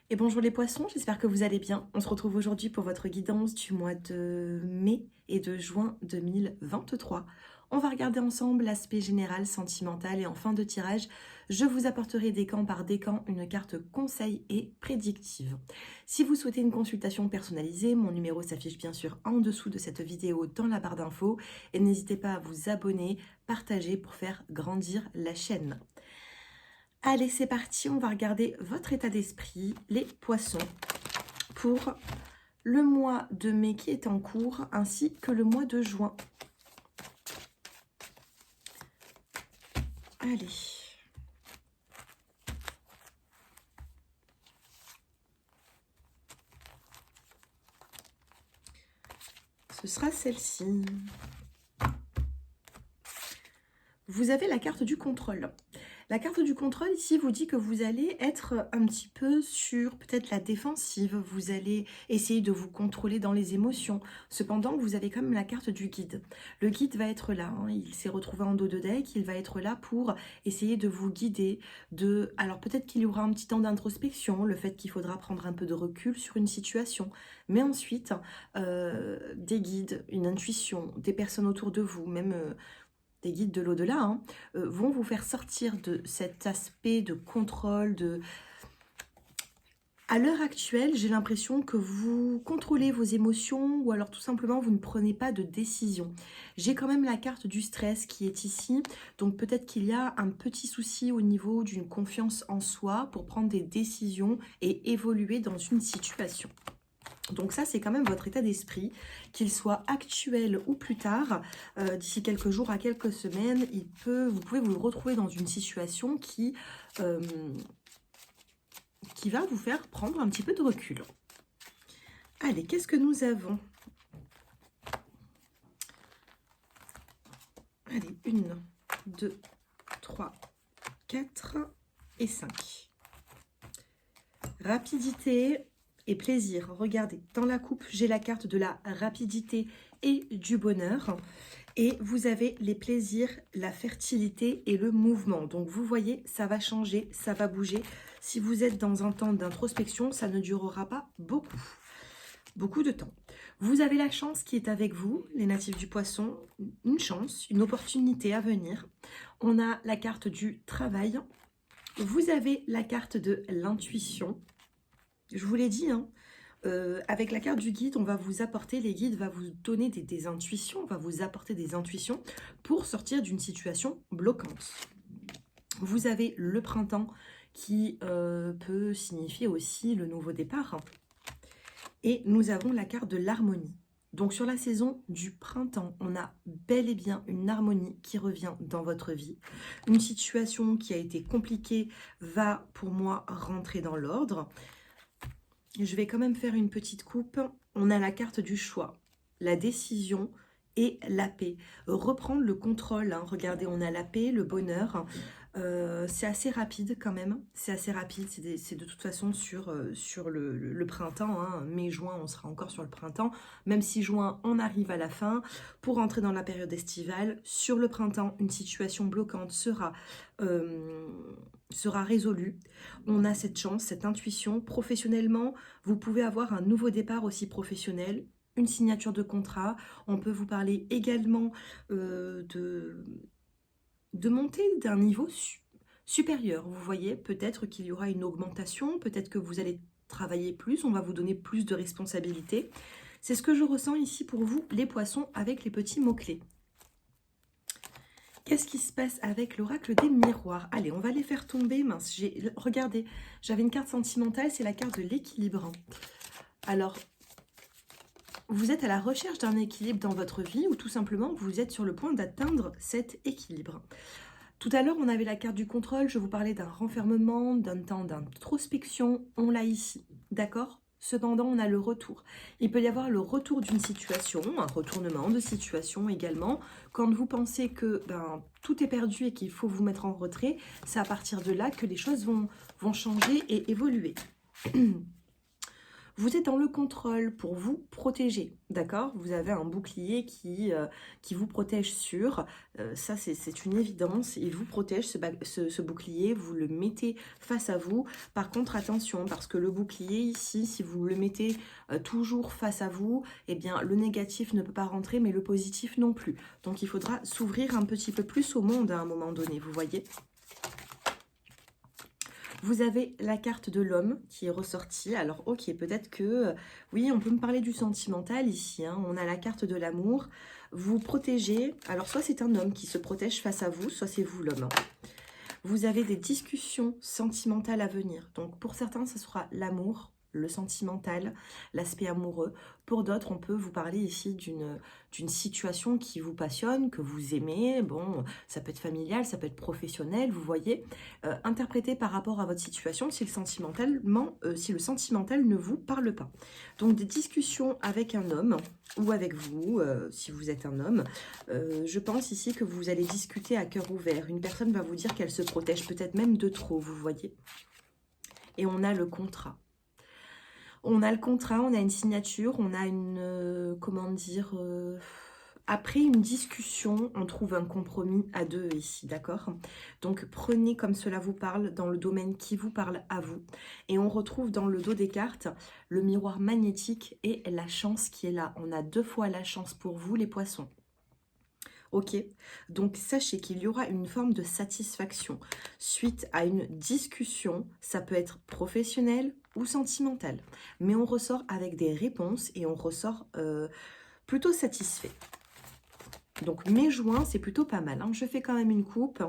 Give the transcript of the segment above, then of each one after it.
Et bonjour les poissons, j'espère que vous allez bien. On se retrouve aujourd'hui pour votre guidance du mois de mai et de juin 2023. On va regarder ensemble l'aspect général, sentimental et en fin de tirage, je vous apporterai décan par décan une carte conseil et prédictive. Si vous souhaitez une consultation personnalisée, mon numéro s'affiche bien sûr en dessous de cette vidéo dans la barre d'infos et n'hésitez pas à vous abonner, partager pour faire grandir la chaîne. Allez, c'est parti, on va regarder votre état d'esprit, les poissons, pour le mois de mai qui est en cours, ainsi que le mois de juin. Allez. Ce sera celle-ci. Vous avez la carte du contrôle. La carte du contrôle ici vous dit que vous allez être un petit peu sur peut-être la défensive, vous allez essayer de vous contrôler dans les émotions. Cependant, vous avez quand même la carte du guide. Le guide va être là, hein, il s'est retrouvé en dos de deck, il va être là pour essayer de vous guider. Alors peut-être qu'il y aura un petit temps d'introspection, le fait qu'il faudra prendre un peu de recul sur une situation. Mais ensuite, des guides, une intuition, des personnes autour de vous, même... des guides de l'au-delà, hein, vont vous faire sortir de cet aspect de contrôle. À l'heure actuelle, j'ai l'impression que vous contrôlez vos émotions ou alors tout simplement vous ne prenez pas de décision. J'ai quand même la carte du stress qui est ici, donc peut-être qu'il y a un petit souci au niveau d'une confiance en soi pour prendre des décisions et évoluer dans une situation. Donc ça, c'est quand même votre état d'esprit, qu'il soit actuel ou plus tard, d'ici quelques jours à quelques semaines, vous pouvez vous retrouver dans une situation qui va vous faire prendre un petit peu de recul. Allez, qu'est-ce que nous avons? Allez, 1, 2, 3, 4 et 5. Rapidité et plaisir. Regardez, dans la coupe, j'ai la carte de la rapidité et du bonheur. Et vous avez les plaisirs, la fertilité et le mouvement. Donc vous voyez, ça va changer, ça va bouger. Si vous êtes dans un temps d'introspection, ça ne durera pas beaucoup de temps. Vous avez la chance qui est avec vous, les natifs du poisson, une chance, une opportunité à venir. On a la carte du travail. Vous avez la carte de l'intuition. Je vous l'ai dit, hein, avec la carte du guide, on va vous apporter, les guides vont vous donner des intuitions, on va vous apporter des intuitions pour sortir d'une situation bloquante. Vous avez le printemps qui peut signifier aussi le nouveau départ. Et nous avons la carte de l'harmonie. Donc sur la saison du printemps, on a bel et bien une harmonie qui revient dans votre vie. Une situation qui a été compliquée va pour moi rentrer dans l'ordre. Je vais quand même faire une petite coupe. On a la carte du choix, la décision et la paix. Reprendre le contrôle. Hein. Regardez, on a la paix, le bonheur. C'est assez rapide quand même. C'est assez rapide. C'est de toute façon sur le printemps. Hein. Mai, juin, on sera encore sur le printemps. Même si juin, on arrive à la fin. Pour entrer dans la période estivale, sur le printemps, une situation bloquante sera résolue. On a cette chance, cette intuition. Professionnellement, vous pouvez avoir un nouveau départ aussi professionnel, une signature de contrat. On peut vous parler également de monter d'un niveau supérieur. Vous voyez, peut-être qu'il y aura une augmentation, peut-être que vous allez travailler plus, on va vous donner plus de responsabilités. C'est ce que je ressens ici pour vous, les poissons, avec les petits mots-clés. Qu'est-ce qui se passe avec l'oracle des miroirs? Allez, on va les faire tomber. Mince, regardez, j'avais une carte sentimentale, c'est la carte de l'équilibre. Alors, vous êtes à la recherche d'un équilibre dans votre vie ou tout simplement, vous êtes sur le point d'atteindre cet équilibre. Tout à l'heure, on avait la carte du contrôle, je vous parlais d'un renfermement, d'un temps d'introspection, on l'a ici, d'accord? Cependant, on a le retour. Il peut y avoir le retour d'une situation, un retournement de situation également. Quand vous pensez que tout est perdu et qu'il faut vous mettre en retrait, c'est à partir de là que les choses vont changer et évoluer. Vous êtes dans le contrôle pour vous protéger, d'accord? Vous avez un bouclier qui vous protège ça c'est une évidence, il vous protège ce bouclier, vous le mettez face à vous. Par contre, attention, parce que le bouclier ici, si vous le mettez toujours face à vous, eh bien le négatif ne peut pas rentrer, mais le positif non plus. Donc il faudra s'ouvrir un petit peu plus au monde à un moment donné, vous voyez? Vous avez la carte de l'homme qui est ressortie. Alors, ok, peut-être que... oui, on peut me parler du sentimental ici. Hein. On a la carte de l'amour. Vous protégez. Alors, soit c'est un homme qui se protège face à vous, soit c'est vous l'homme. Vous avez des discussions sentimentales à venir. Donc, pour certains, ce sera l'amour, le sentimental, l'aspect amoureux. Pour d'autres, on peut vous parler ici d'une situation qui vous passionne, que vous aimez. Bon, ça peut être familial, ça peut être professionnel, vous voyez. Interprétez par rapport à votre situation si le sentimental ne vous parle pas. Donc, des discussions avec un homme ou avec vous, si vous êtes un homme. Je pense ici que vous allez discuter à cœur ouvert. Une personne va vous dire qu'elle se protège, peut-être même de trop, vous voyez. Et on a le contrat. On a le contrat, on a une signature, on a comment dire, après une discussion, on trouve un compromis à deux ici, d'accord? Donc prenez comme cela vous parle dans le domaine qui vous parle à vous. Et on retrouve dans le dos des cartes le miroir magnétique et la chance qui est là. On a 2 fois la chance pour vous les poissons. Ok, donc sachez qu'il y aura une forme de satisfaction suite à une discussion. Ça peut être professionnel ou sentimental, mais on ressort avec des réponses et on ressort plutôt satisfait. Donc mai-juin, c'est plutôt pas mal. Hein. Je fais quand même une coupe.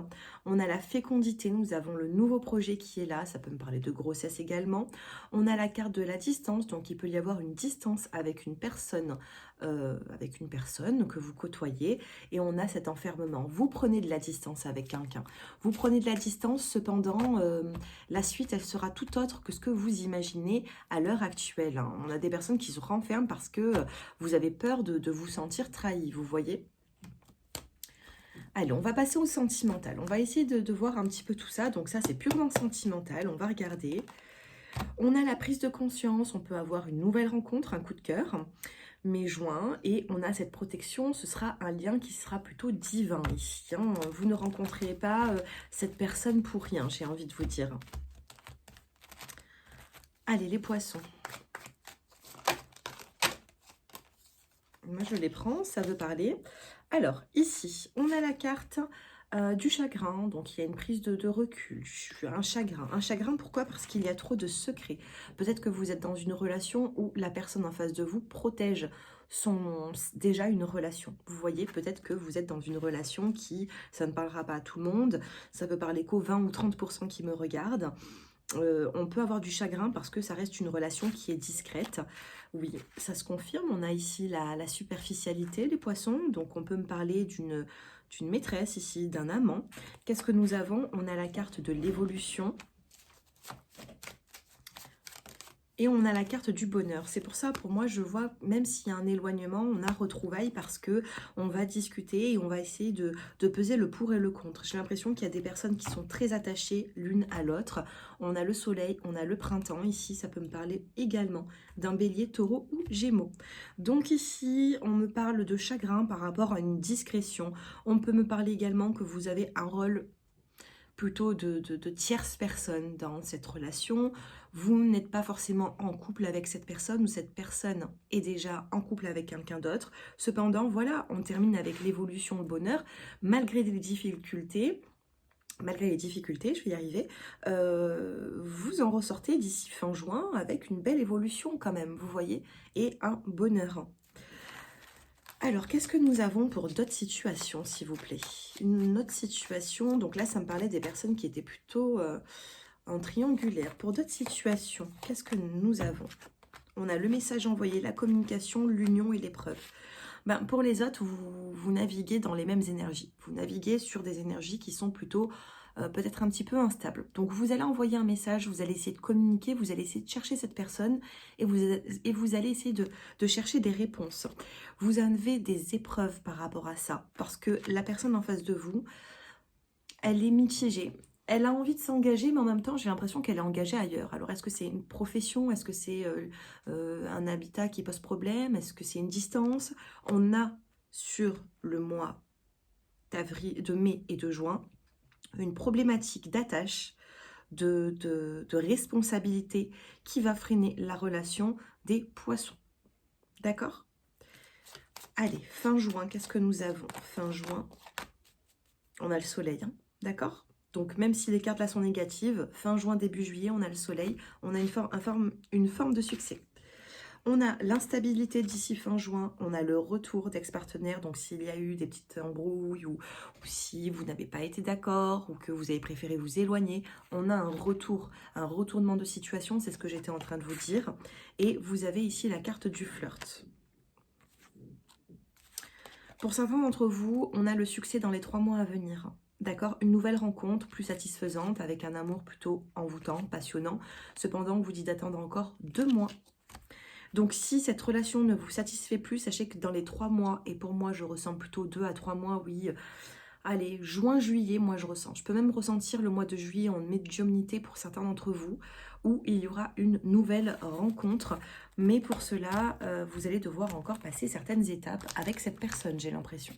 On a la fécondité, nous avons le nouveau projet qui est là. Ça peut me parler de grossesse également. On a la carte de la distance, donc il peut y avoir une distance avec une personne que vous côtoyez. Et on a cet enfermement. Vous prenez de la distance avec quelqu'un. Vous prenez de la distance, cependant, la suite, elle sera tout autre que ce que vous imaginez à l'heure actuelle. Hein. On a des personnes qui se renferment parce que vous avez peur de vous sentir trahi, vous voyez. Allez, on va passer au sentimental. On va essayer de voir un petit peu tout ça. Donc ça, c'est purement sentimental. On va regarder. On a la prise de conscience. On peut avoir une nouvelle rencontre, un coup de cœur. Mai-juin. Et on a cette protection. Ce sera un lien qui sera plutôt divin ici. Hein. Vous ne rencontrez pas cette personne pour rien, j'ai envie de vous dire. Allez, les poissons. Moi, je les prends. Ça veut parler. Alors, ici, on a la carte du chagrin. Donc, il y a une prise de recul. Un chagrin. Un chagrin, pourquoi? Parce qu'il y a trop de secrets. Peut-être que vous êtes dans une relation où la personne en face de vous protège déjà une relation. Vous voyez, peut-être que vous êtes dans une relation ça ne parlera pas à tout le monde. Ça peut parler qu'aux 20 ou 30% qui me regardent. On peut avoir du chagrin parce que ça reste une relation qui est discrète. Oui, ça se confirme. On a ici la superficialité, les poissons. Donc, on peut me parler d'une maîtresse ici, d'un amant. Qu'est-ce que nous avons? On a la carte de l'évolution. Et on a la carte du bonheur. C'est pour ça, pour moi, je vois, même s'il y a un éloignement, on a retrouvailles parce que on va discuter et on va essayer de peser le pour et le contre. J'ai l'impression qu'il y a des personnes qui sont très attachées l'une à l'autre. On a le soleil, on a le printemps. Ici, ça peut me parler également d'un bélier, taureau ou gémeaux. Donc ici, on me parle de chagrin par rapport à une discrétion. On peut me parler également que vous avez un rôle plutôt de tierce personne dans cette relation. Vous n'êtes pas forcément en couple avec cette personne ou cette personne est déjà en couple avec quelqu'un d'autre. Cependant, voilà, on termine avec l'évolution, le bonheur, malgré les difficultés. Malgré les difficultés, je vais y arriver, vous en ressortez d'ici fin juin avec une belle évolution quand même, vous voyez, et un bonheur. Alors, qu'est-ce que nous avons pour d'autres situations, s'il vous plaît? Une autre situation, donc là, ça me parlait des personnes qui étaient plutôt en triangulaire. Pour d'autres situations, qu'est-ce que nous avons? On a le message envoyé, la communication, l'union et l'épreuve. Ben, pour les autres, vous naviguez dans les mêmes énergies. Vous naviguez sur des énergies qui sont plutôt peut-être un petit peu instables. Donc, vous allez envoyer un message, vous allez essayer de communiquer, vous allez essayer de chercher cette personne et vous allez essayer de chercher des réponses. Vous avez des épreuves par rapport à ça parce que la personne en face de vous, elle est mitigée. elle a envie de s'engager, mais en même temps, j'ai l'impression qu'elle est engagée ailleurs. Alors, est-ce que c'est une profession? Est-ce que c'est un habitat qui pose problème? Est-ce que c'est une distance? On a sur le mois de mai et de juin une problématique d'attache, de responsabilité qui va freiner la relation des poissons. D'accord? Allez, fin juin, qu'est-ce que nous avons? Fin juin, on a le soleil, hein, d'accord? Donc, même si les cartes là sont négatives, fin juin, début juillet, on a le soleil, on a une forme de succès. On a l'instabilité d'ici fin juin, on a le retour d'ex-partenaire, donc s'il y a eu des petites embrouilles ou si vous n'avez pas été d'accord ou que vous avez préféré vous éloigner, on a un retournement de situation, c'est ce que j'étais en train de vous dire. Et vous avez ici la carte du flirt. Pour certains d'entre vous, on a le succès dans les 3 mois à venir. D'accord, une nouvelle rencontre plus satisfaisante avec un amour plutôt envoûtant, passionnant. Cependant, on vous dit d'attendre encore 2 mois. Donc, si cette relation ne vous satisfait plus, sachez que dans les 3 mois, et pour moi, je ressens plutôt 2 à 3 mois, oui. Allez, juin, juillet, moi, je ressens. Je peux même ressentir le mois de juillet en médiumnité pour certains d'entre vous, où il y aura une nouvelle rencontre. Mais pour cela, vous allez devoir encore passer certaines étapes avec cette personne, j'ai l'impression.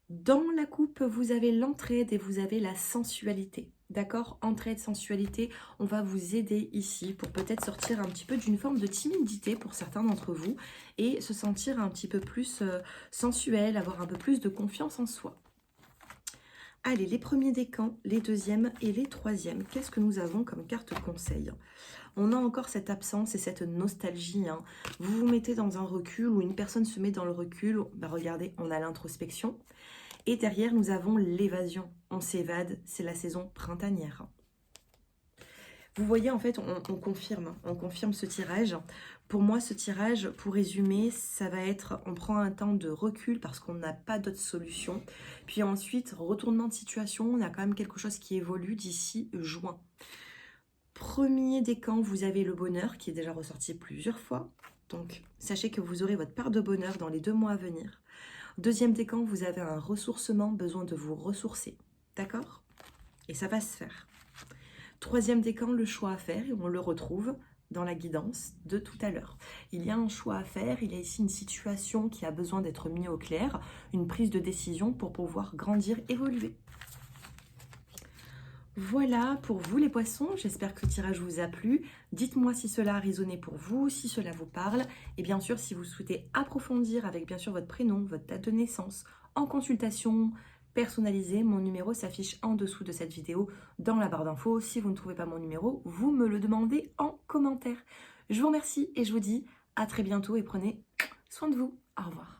Dans la coupe, vous avez l'entraide et vous avez la sensualité. D'accord? Entraide, sensualité, on va vous aider ici pour peut-être sortir un petit peu d'une forme de timidité pour certains d'entre vous et se sentir un petit peu plus sensuel, avoir un peu plus de confiance en soi. Allez, les premiers décans, les deuxièmes et les troisièmes, qu'est-ce que nous avons comme carte conseil? On a encore cette absence et cette nostalgie. Hein. Vous vous mettez dans un recul ou une personne se met dans le recul. Bah, regardez, on a l'introspection. Et derrière, nous avons l'évasion. On s'évade, c'est la saison printanière. Vous voyez, en fait, on confirme ce tirage. Pour moi, ce tirage, pour résumer, ça va être, on prend un temps de recul parce qu'on n'a pas d'autre solution. Puis ensuite, retournement de situation, on a quand même quelque chose qui évolue d'ici juin. Premier décan, vous avez le bonheur qui est déjà ressorti plusieurs fois. Donc, sachez que vous aurez votre part de bonheur dans les 2 mois à venir. Deuxième décan, vous avez un ressourcement, besoin de vous ressourcer. D'accord? Et ça va se faire. Troisième décan, le choix à faire, et on le retrouve dans la guidance de tout à l'heure. Il y a un choix à faire, il y a ici une situation qui a besoin d'être mise au clair, une prise de décision pour pouvoir grandir, évoluer. Voilà pour vous les poissons, j'espère que le tirage vous a plu. Dites-moi si cela a résonné pour vous, si cela vous parle. Et bien sûr, si vous souhaitez approfondir avec bien sûr votre prénom, votre date de naissance, en consultation personnalisée, mon numéro s'affiche en dessous de cette vidéo dans la barre d'infos. Si vous ne trouvez pas mon numéro, vous me le demandez en commentaire. Je vous remercie et je vous dis à très bientôt et prenez soin de vous. Au revoir.